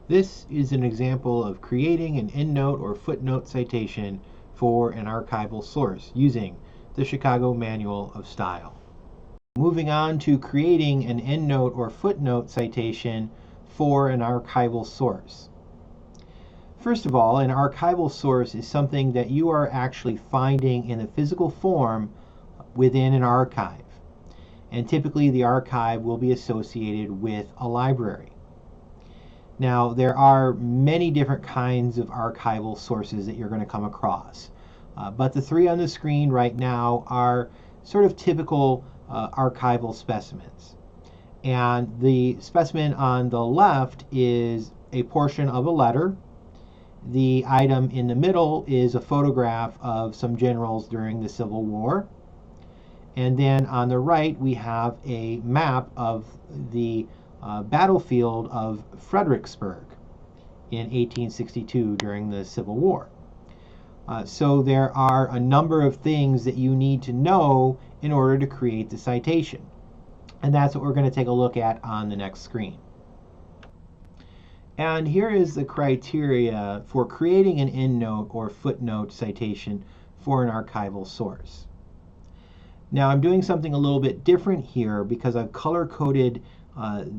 This is an example of creating an endnote or footnote citation for an archival source using the Chicago Manual of Style. Moving on to creating an endnote or footnote citation for an archival source. First of all, an archival source is something that you are actually finding in a physical form within an archive. And typically the archive will be associated with a library. Now, there are many different kinds of archival sources that you're going to come across. But the three on the screen right now are sort of typical archival specimens. And the specimen on the left is a portion of a letter. The item in the middle is a photograph of some generals during the Civil War. And then on the right, we have a map of the battlefield of Fredericksburg in 1862 during the Civil War. So there are a number of things that you need to know in order to create the citation. And that's what we're going to take a look at on the next screen. And here is the criteria for creating an endnote or footnote citation for an archival source. Now I'm doing something a little bit different here because I've color-coded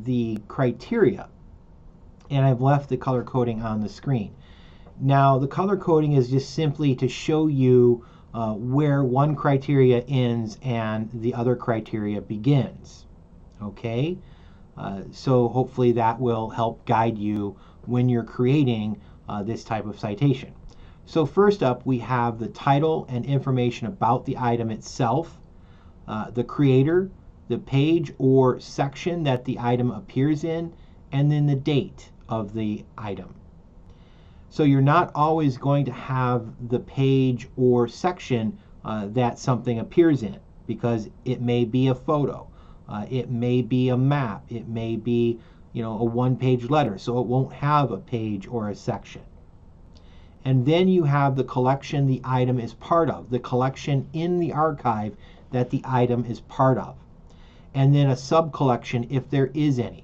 the criteria, and I've left the color coding on the screen. Now the color coding is just simply to show you where one criteria ends and the other criteria begins. Okay, so hopefully that will help guide you when you're creating this type of citation. So first up, we have the title and information about the item itself, the creator, the page or section that the item appears in, and then the date of the item. So you're not always going to have the page or section that something appears in, because it may be a photo, it may be a map, it may be, a one-page letter, so it won't have a page or a section. And then you have the collection the item is part of, the collection in the archive that the item is part of, and then a sub-collection if there is any.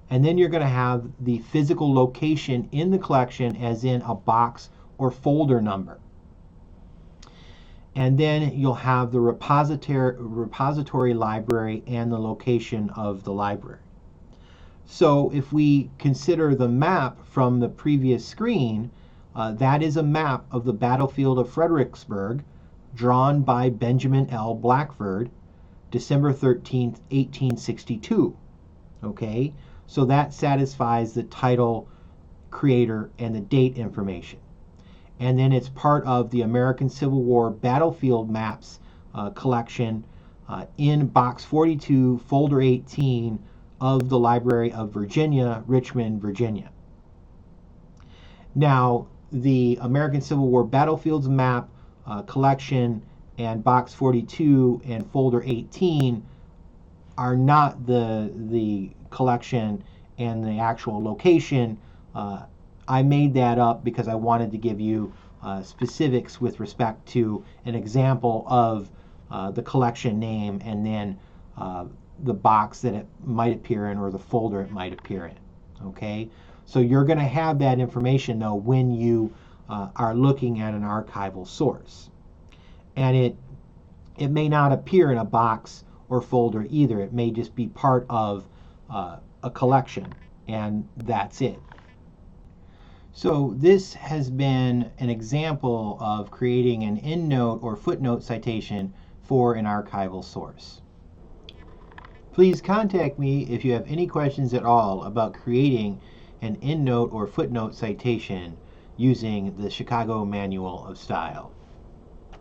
And then you're going to have the physical location in the collection, as in a box or folder number. And then you'll have the repository library and the location of the library. So if we consider the map from the previous screen, that is a map of the battlefield of Fredericksburg, drawn by Benjamin L. Blackford, December 13th, 1862. Okay, so that satisfies the title, creator, and the date information. And then it's part of the American Civil War battlefield maps collection in box 42, folder 18 of the Library of Virginia, Richmond, Virginia. Now, the American Civil War battlefields map collection and box 42 and folder 18 are not the collection and the actual location. I made that up because I wanted to give you specifics with respect to an example of the collection name and then the box that it might appear in or the folder it might appear in. Okay, so you're going to have that information though when you are looking at an archival source. And it may not appear in a box or folder either. It may just be part of a collection, and that's it. So this has been an example of creating an endnote or footnote citation for an archival source. Please contact me if you have any questions at all about creating an endnote or footnote citation using the Chicago Manual of Style.